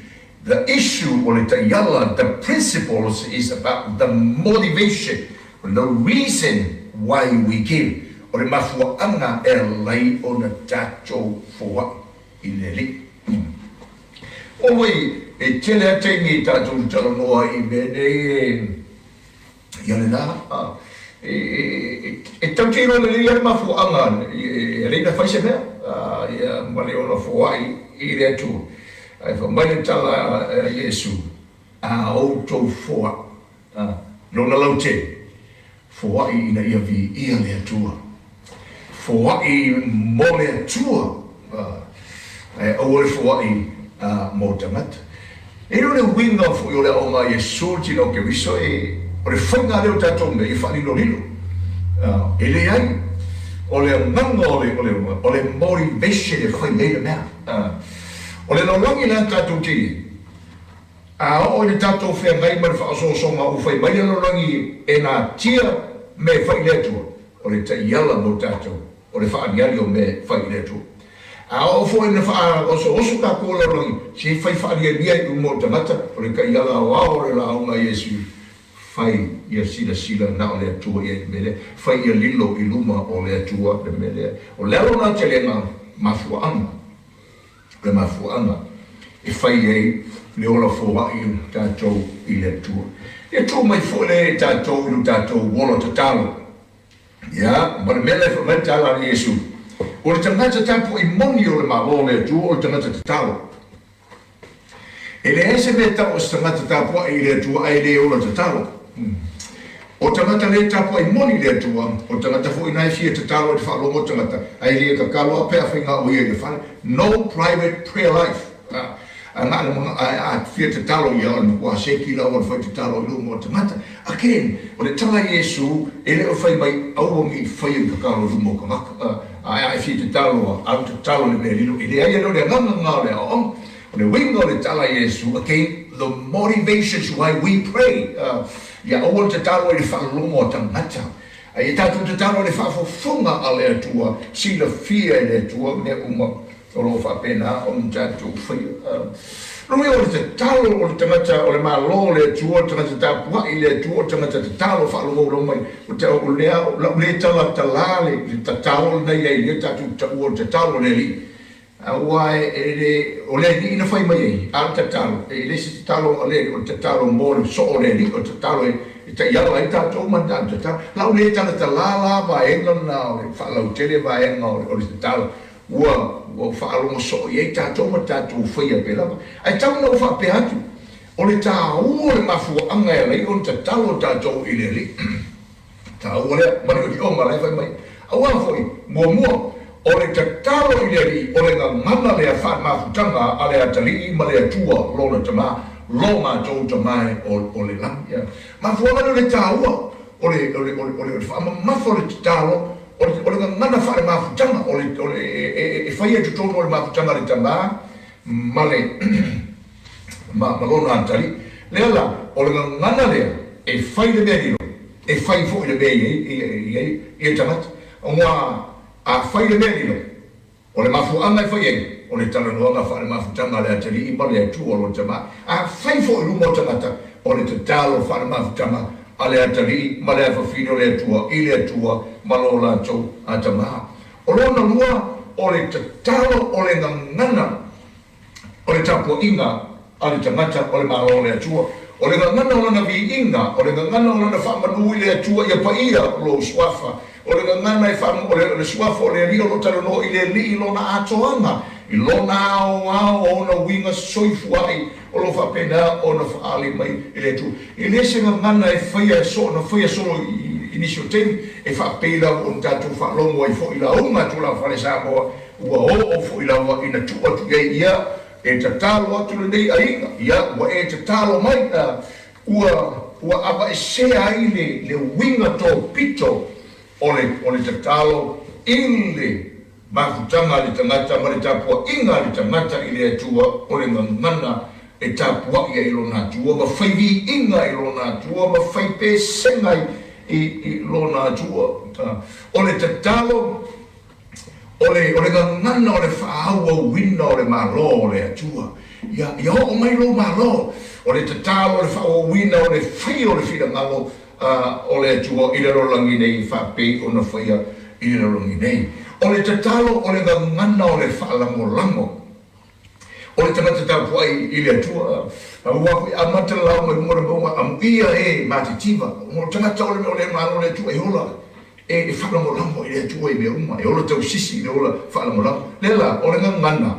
The issue, the principles is about the motivation, the reason why we give. O le mafua anga e lai o na tātou fua i le li. O wei, e tele a tengi tātou talanoa i mene ia le nā. E tau tino le li ale mafua anga e reina whaise mea. Ia male o na fua i le atu. Ai whamaile tala Yesu a outou fua lona lau te fua i ina ia vi ia le atua fua i mo le atua au le fua i mo tamata e no le winga fu yo le onga Yesu tino ke viso e O le whainga leo tātou me I whanino lilo. E le ai. O le nganga o le motivation e whai leila mea. O le longi la tātou tini. O le tātou whea ngai mara whaasosonga o whai mai le longi e nā tia me whai letua. O le ta iala mo tātou. O le whaaniari o me whai letua. O fo ina wha oso ka kōla longi. Si whai whaaniari ai umo tamata. O le ka iala o ao le la aunga Yesu. Whai ia sila na o le atua ia mele. Whai ia lilo I luma o le atua le mele. O lelo na te le mafuanga. Le mafuanga. E whai ei le ola fōa I tātou I le atua. E tō mai fō le tātou I tātou wola tatalo. Ia, ma le mele wha tala ni Yesu. O le tangata tapu I moni o le malo le atua o le tangata tatalo. E le ese me tau o se tangata tapu I le atua ai le ola tatalo. O tangata le tapu ai moni le atua, o tangata fo inai fia tatalo te whaalongo tangata, ai le kakalo a pea whinga o ia ke whale, no private prayer life. Ngā le mga a fia tatalo ia o le kua seki la o le whai tatalo I lumo o tangata. Again, o le tanga Yesu, e le o whai mai auongi I whai I kakalo lumo ka maka. Ai fia tatalo, au tatalo le mea lilo, I le aia no le nganga ngā le aong. O le winga o le tala Yesu, again, the motivations why we pray. Ia o te talo I le whaalongo o tangata. E tātou te talo I le whaafofunga a le atua, sila fia I le atua, me uma o lo whapena o tātou whai. Rui o te talo o le tangata, o le malo le atua, o tangata tāpua I le atua, o tangata te talo whaalongo o romai, o te o le tala talale, le talo nei ei, le tātou o te talo le li. Wai o le ni ina fai mai al tatalo e le si tatalo o le o tatalo mo so o le ni o tatalo e ta ia ai tato man tanto ta la o le tala tala va e non na fa la utele va e no o le tatalo o fa lo so e tato ma tato fai a pela ai tau no fa pe atu o le ta o le mafu anga le o tatalo tato I le li ta o le ma o ma le fai mai a wa foi mo o le tatalo I le li, o le ngana le a wha mafutanga a le atali ma le atua lona tama, lo mātou tamai o le langi. Ma fuanga le tāua, o le wha mafo le tatalo, o le ngana wha le mafutanga, o le e whaia tutono o le mafutanga le tama, ma le ma lona atali. Le ala, o le ngana lea, e whai le mea dino, e whai fo I le mea I tamata. O ngā a whai le mea nilo, o le mafu anga I whai ei, o le tala noanga wha le mafu tanga le atari I ma le atu o lo tama, a whai fo I lumo tangata, o le tatalo wha le mafu tanga, a le atari, ma le awhawhino le atua, I le atua, ma lo lantou a tama. O lona lua, o le tatalo, o le ngangana, o le tapo inga, a le tangata, o le malo le atua, o le ngangana o lana vi inga, o le ngangana o lana whamanui le atua, ia pa ia lo swafa, o le ngana I whamu, o le suafa o le rio lo talo no I le li lo na atoanga. I lo na o na winga soifu ai, o lo whapena o na whaali mai I le tu. I le se ngana e whaia so, na whaia solo inisio temi, e whapela o tatu whalongo ai fo I la unga tu la whale Samoa, ua o fo I la wa ina tu atu gai ia, e tatalo atu le nei a inga, ia, ua e tatalo mai, ua aba e se ai le winga to pito, o le tatalo I le mafutanga le tangata ma le tapua inga le tangata I le atua o le ngana e tapua ia I lona atua ma whaivi inga I lona atua ma whaipe senga I lona atua o le tatalo o le ngana o le whaaua wina o le malo o le atua ia o mai lo malo o le tatalo o le whaaua wina o le whi o le whina ngalo o le atua I le rolangi nei whape o na whaia I le rolangi nei. O le tatalo o le ngana o le whaalango. O le tangata tāpua I le atua. Wahui amata lau mai mora maunga am ia e matitiva. O tangata o le mano o le atua e hola. E whaalango I le atua I me uma. E ola tau sisi le ola whaalango. Lela o le ngana.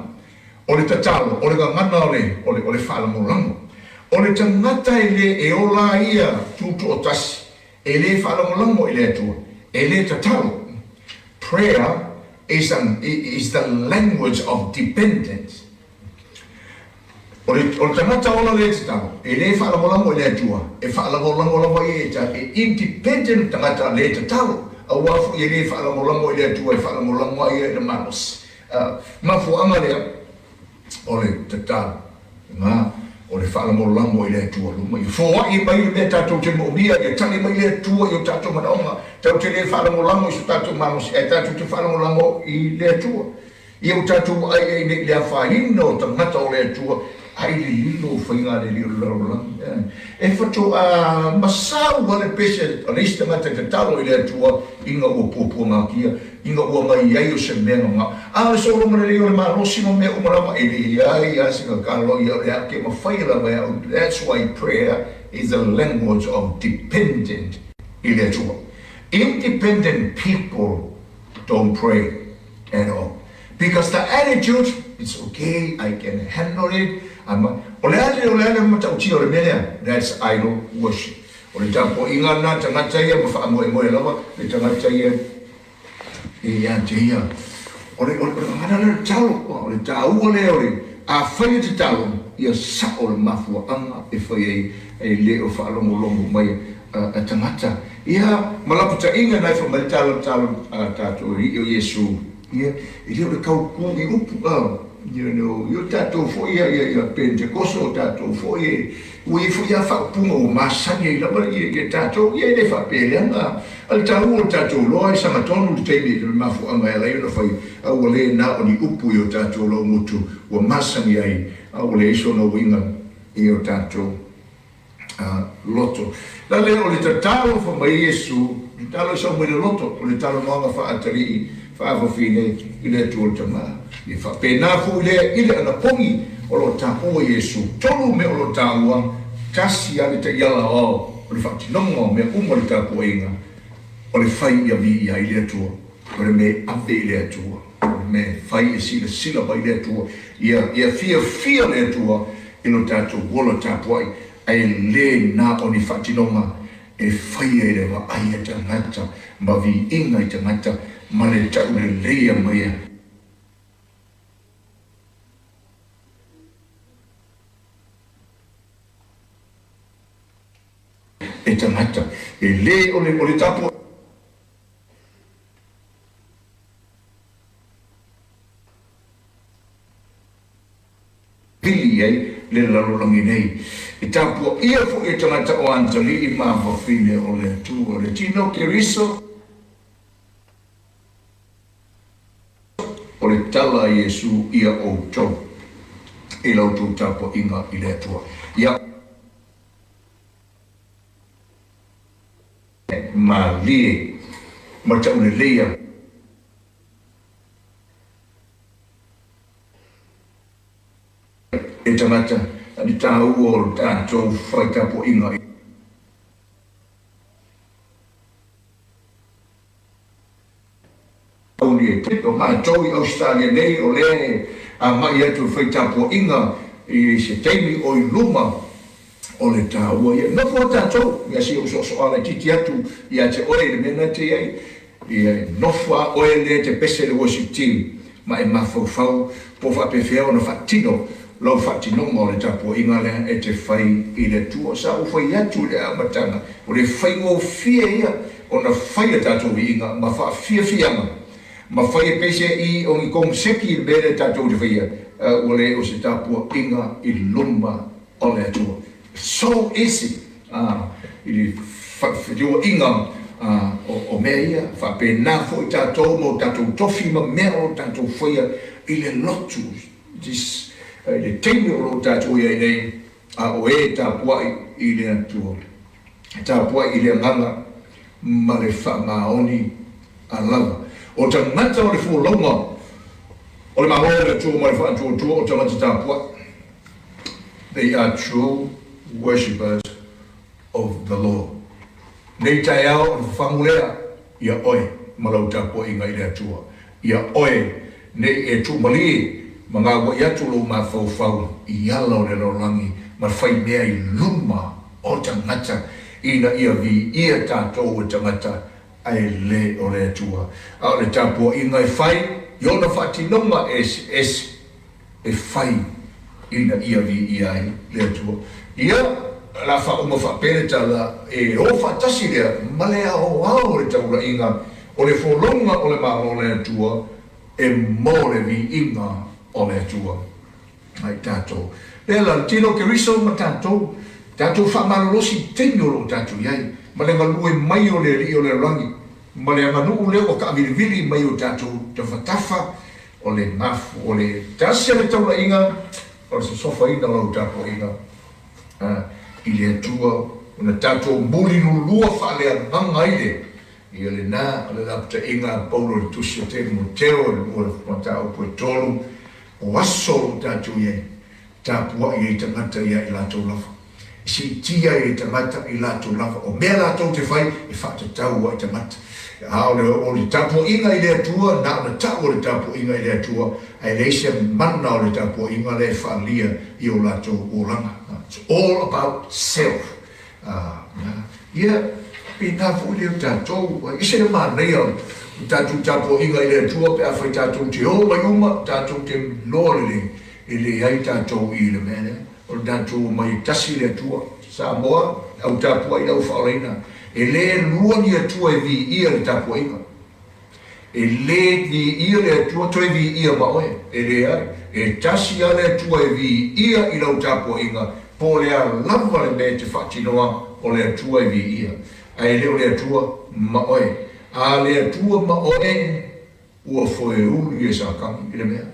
O le tatalo o le ngana o le whaalango. O le tangata e ola ia tutu o tasi, e le whalangolango I le atua, e le tatalo. Prayer is the language of dependence. O tangata ola le tau, e le whaalamolango le atua, e whaalamolango lama e ta, e independent tangata le tau, a wafu e le whaalamolango le atua, e whaalamolango e le manos. Mafu anga lea, o le tau, ngā, o le whaalamolango le atua, luma i fōa i mai le tatou te mo'omia, e tali mai le atua i o tatou manaonga, tau te le whaalamolango i so tatou manos, e tatou te whaalamolango i le atua. I o tatou ai e le a whaina o tangata o le atua, ai le lilo whainga le lilo laulang. E whato a masau wale pese, a leisi tangata te talo i le atua, inga ua pōpua ngā kia, inga ua mai iai o se mea ngā. A le soro mara leo le marosi mo mea umarama, e le iai a singa kalo i a le ake ma whaila mea. That's why prayer is a language of dependent i le atua. Independent people don't pray at all. Because the attitude, it's okay, I can handle it. That's idol worship. O le tapo inga na tangata ia ma wha moe moe lava, le tangata ia e ia te ia. O le ngana talo, o le tāua leo le, a whaia te talo, ia sa o le mafua anga e whaia e leo whaalongo longo mai a tangata. Ia malaputa inga nai wha mai talo tātou i o Yesu. Ia, e leo le kau kungi upu, you know, yo tatou foi ia Pentecosto tatou foi ui foi a whakpunga o masani i lawa i tatou ia le whapeleanga al tau o tatou loa i samatonu le teime le mafu anga e leio na whai au le na o ni upu i o tatou lo mutu o masani ai au le iso na winga i o tatou loto la leo o le tatalo wha mai Yesu le talo i sa mwere loto o le talo noanga whaatari whaafafine i le tuotama i whapena fu ile ana pongi o lo tapo Yesu tolu me o lo taua kasi ale te iala o le whatinonga me umo le tapo inga o le whai ia vi ia i le atua o le me ave i le atua o le me whai e sila ba i le atua ia fia le atua i lo tato wolo tapo ai le na o ni whatinonga e whai e le wa ai e tangata ma vi inga i tangata ma le tau le leia maia e tangata, e le o le tapo pili ai le lalolangi nei e tapo ia fu e tangata o antali i mawhawhine o le tu o le tino ke riso o le tala Yesu ia o tau e lau tu tapo inga i le atua ia ma lie ma tau le leia e tangata ani tau o tātou whaitapo inga au ni e tito ma tau i Australia nei o le a mai atu whaitapo inga i se teimi o i luma o le tāua ia. Na fo tātou, ia si o so ala titi atu, ia te oe le mena te iai, ia nofua oe le te pese le worship team, ma e mawhau, po whapewhea na whatino, lau whatinonga o le tapo inga le e te whai i le tua, sa o whai atu le amatanga, o le whai ngō fia ia, o na whai a tātou i inga, ma wha fia fianga, ma whai e pese i o i kong seki i mele tātou te whaia, o le o se tapo inga i lumba o le atua. So easy ili whawhiua inga o mea ia whapena fo i tātou mo tātou tofi ma mea o tātou whaia i le lotu le teimi o lo tātou ia nei o e tāpuai i le atua tāpuai i le nganga ma le whangaoni a lava o tangata o le fuolonga o le mahoa le atua ma le whantua o tangata tāpuai they are true worshippers of the Lord. Nei tai ao o whamulea, ia oe, malau tapo inga i le atua. Ia oe, nei e tu mali, mga wa iatu lo ma fau i ala o le rolangi, ma whai mea i luma o tangata, ina ia vi ia tātou o tangata, ai le o le atua. A le tapo inga e whai, iona whatinonga e whai, ina ia vi ia le atua ia la fa uma fa pele tala e o fatasi le male o le tau la inga o le folonga o le malo le atua e mo le vi inga o le atua ai tato le la tino ke riso ma tato fa malolosi tengo lo tato iai ma le ngalue mai o le ri o le rangi ma le nganu le o ka vili mai o tato te fatafa o le mafu o le tasi le tau la inga o se sofa ina lo tato inga i le atua una tato muli lulua fa le anga ile i le na le lapta inga paulo le tusi o te mo teo o le mata o poe tolu o aso tato iai tapua i e tangata ia i lato lafa si tia i tangata i lato lafa o mea lato te fai e whata tau a tangata o le tapu inga i le atua na ona tau o le tapu inga i le atua ai leisia mana o le tapu inga le whalia i o lato o langa it's all about self ia pina fu le tatou i se le manea tapu inga i le atua pe a whai tatou te o mai uma tatou te lore i le ai tatou i le mene o tatou mai tasi le atua sa moa au tapu ai lau whaoreina e le lua ni atua e vi ia le tapu inga e le vi ia le atua toi vi ia ma oe e le ai e tasi a le atua e vi ia i lau tapu inga po le a lava le me te whatinoa o le atua e vi ia ai leo le atua ma oe a le atua ma oe ua foe uli e sa kangi i le mea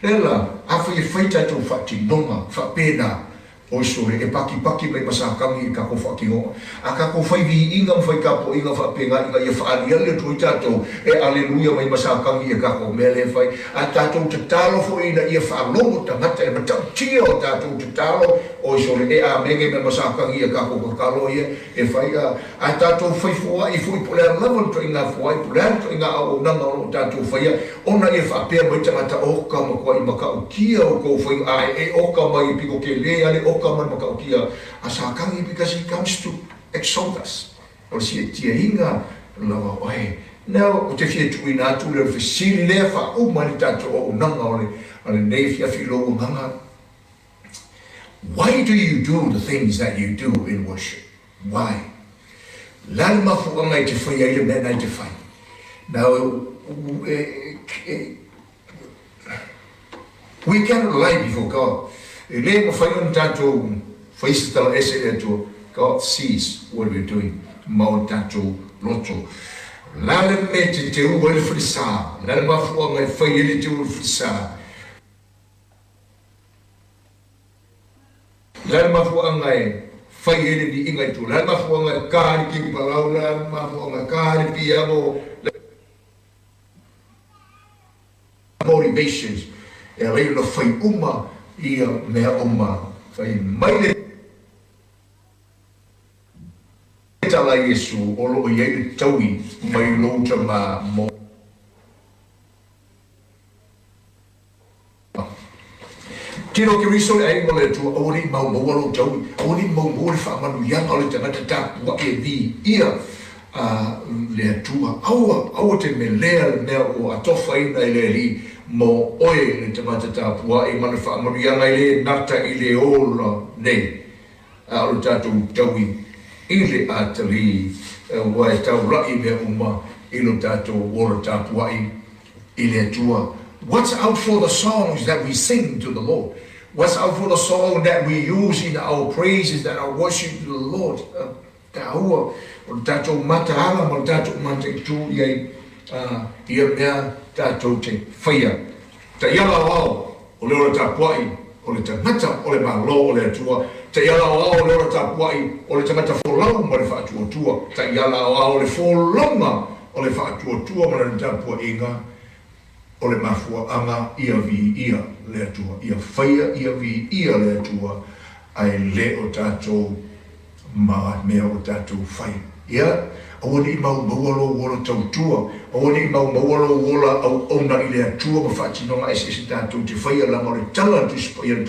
lela afu e whaita tau whatinonga whapena o sore e paki mai masakangi i kako whakingoa a kako whai vi inga mwhai kapo inga whapenga inga ia whaalia le tui tatou e aleluia mai masakangi i kako mele whai a tatou te talo fo ina ia whaalomo tangata e matau tia o tatou te talo o sore e a menge mai masakangi i kako kakalo ia e whai a tatou whai fua i fui pulea level to inga fua i pulea to inga au nanga o tatou whai ona e whapea mai tangata oka makua i makau kia o kou whai a e oka mai piko ke le ale kaman makaukia asakangi because he comes to exalt us o si tia inga lawa oe now o te fie tuina tu le fesili le fa o mani tato o nanga o le nei fia filo o nanga why do you do the things that you do in worship why lalma fu ngai te fai ile me nai te fai now we cannot lie before God. Le fai un tato fai sta ese eto God sees what we're doing mo tato loto la le mete te u le frisa la ma fu ngai fai ile te u frisa la ma fu ngai fai ile di inga tu la ma fu ngai kari ki palau la ma fu ngai kari piamo motivations e le lo fai uma ia mea oma fai mai le tala Yesu o lo iei le taui mai lo tama mo tino ki riso le aingo le tua ori mau mo lo taui ori mau mo le whamanu ianga o le tangata tapu wa e vi ia le tua aua te me lea le mea o atofa ina i le li mo oe le tamata tapua i mana whaamarianga i le nata i le ola nei o tatou taui i le atali wae tau rai mea uma i lo tatou ora tapua i le atua. What's out for the songs that we sing to the Lord? What's out for the song that we use in our praises, that our worship to the Lord? Tahua o tatou mataala mo tatou mata i tu iai ia mea tatou te whaia. Ta iala wao o le ora tapuai o le tangata o le malo o le atua. Ta iala wao o le ora tapuai o le tangata folau ma le whaatuatua. Ta iala wao o le folonga o le whaatuatua ma le tapua inga o le mafua anga ia vi ia le atua. Ia whaia ia vi ia le atua ai le o tatou ma mea o tatou whai. Ia awani mau mawalo wala tautua, awani mau mawalo wala au ona i le atua ma whaatinonga ese tātou te whaia lama le tala tu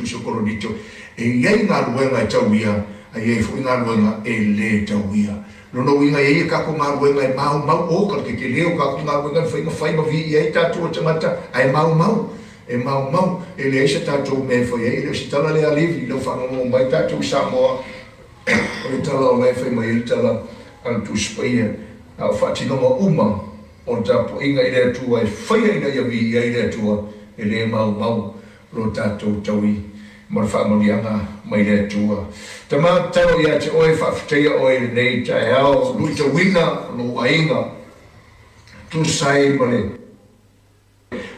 sokoronito e iei ngā ruenga e tau ia, a iei fu ngā ruenga e le tau ia. Lono inga e kako ngā ruenga e mau oka ke leo kako ngā ruenga whainga whaima vi iei tātou o tangata ai mau e mau e le se tātou me foi e le se tala le alivi le whanongo mai tātou Samoa o le tala o lai whai mai le tala al tu spaia au whatinonga uma o tapo inga i le atua e whaia ina iawi i le atua e le mau lo tātou taui mo le whamonianga mai le atua. Ta mā tau ia te oe whawhiteia oe nei tae au lui ta wina lo ainga tu sai mo le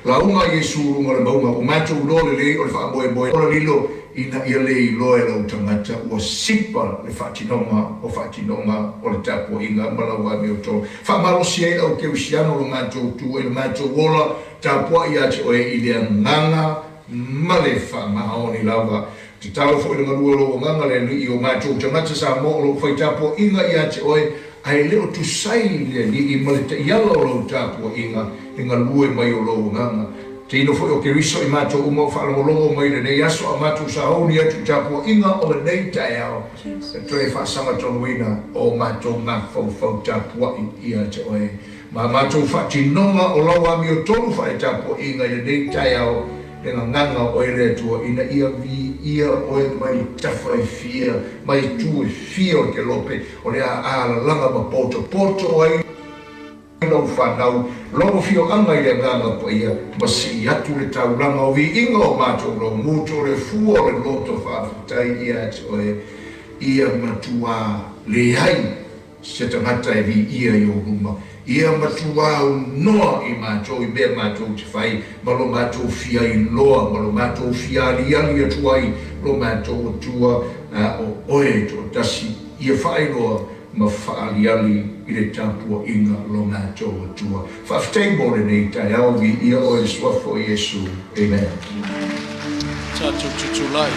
launga Yesu runga le maunga o mātou lo le o le whaamoe o le lilo ina ia le i loe lau tangata ua sipa le whatinonga o le tapo inga malaua me o tō. Whamalosi e au ke usiano lo mātou tu e le mātou wola tapua ia te oe i lea nganga male whamaoni lawa. Te tau fo i le ngarua lo o nganga le nui o mātou tangata sa mo o lo whai tapo inga ia te oe ai leo tu sai le ni i male te iala o lo tapo inga e ngalue mai o lo nganga. Te ino fo o ke riso i mātou umo whalongolongo mai le nei aso a mātou sa hauni atu tapo inga o le nei tae ao. E toi whaasanga tonu ina o mātou ngā whau tapua ia te oe. Ma mātou whatinonga o lau ami o tonu whae tapo inga i le nei tae ao e nganga o e le tua ina ia vi ia oe mai tawhai fia, mai tu e fia o ke lope o le a langa ma poto ai no whanau, logo fio anga i le nganga po ia, masi atu le tau langa o vi inga o mātou lo muto le fua le loto whawhatai ia te oe, ia matua le hai, se tangata e vi ia i o ruma, ia matua o noa i mātou, i mea mātou te whai, ma lo mātou fia i loa, ma lo mātou fia ali atua i, lo mātou tua o oe to tasi, ia whai loa, ma whaaliali i le tāpua inga lo mātou atua. Whawhtei mo le nei tai au vi ia o e swafo Yesu. Amen. Tātou tutulai.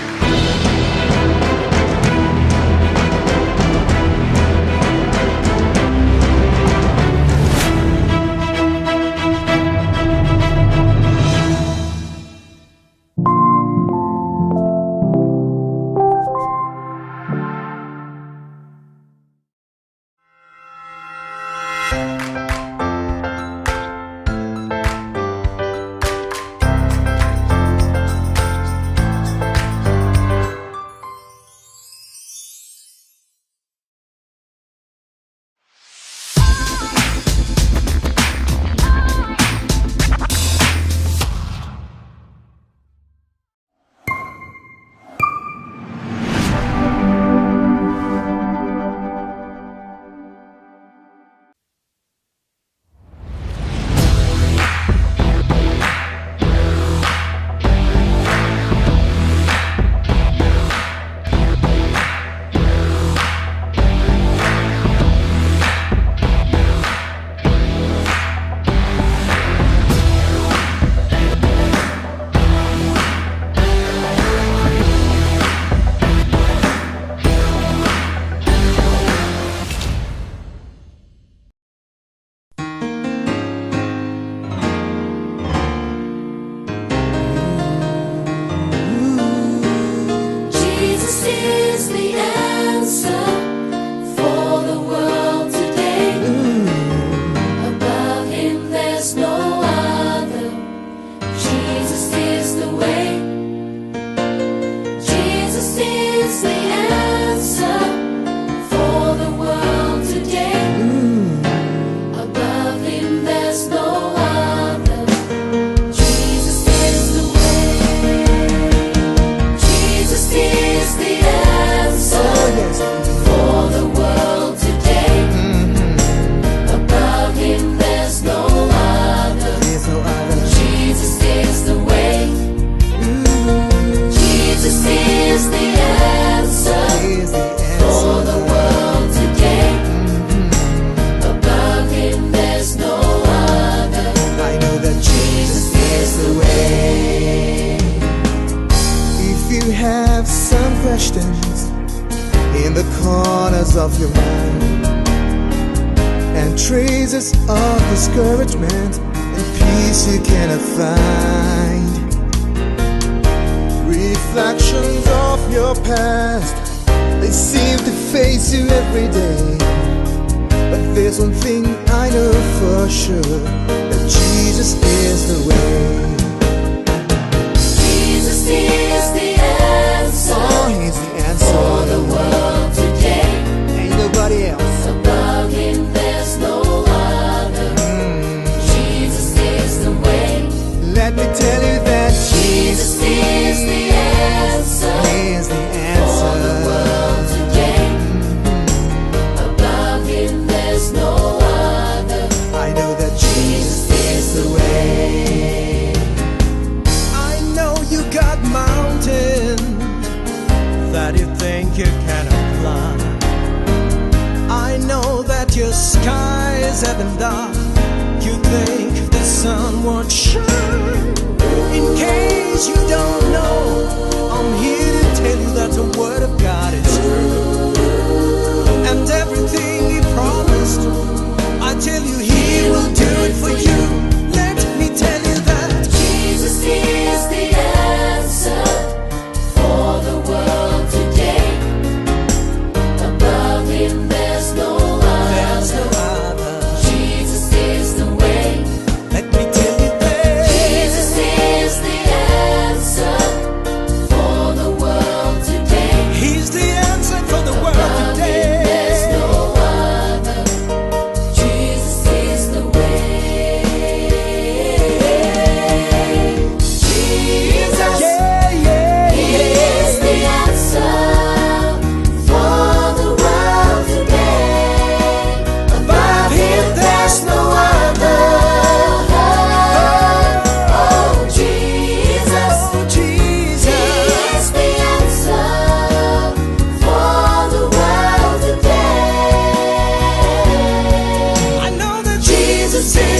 questions in the corners of your mind, and traces of discouragement and peace you cannot find. Reflections of your past, they seem to face you every day, but there's one thing I know for sure, that Jesus is the way. is the answer. Oh, He's the answer for the world today. Ain't nobody else. Above Him there's no other. Jesus is the way. Let me tell you that Jesus is the answer. He is the For answer. the world today. Above Him there's no other. I know that Jesus is the way. I know you got mountains that you think you cannot climb. I know that your skies have been dark. You think the sun won't shine. In case you don't know, I'm here to tell you that the word of God is true. And everything He promised, I tell you He will do it for you. Let me tell you that Jesus is the answer for the world today. Above Him there's no there's no other. other. Jesus is the way. Let me tell you that Jesus is the answer for the world today. He's the answer for the world Above Him there's today. no other. Jesus is the way. Jesus is the answer for the world today. Above Him there's no other. Oh, Jesus is the answer for the world today. I know that Jesus is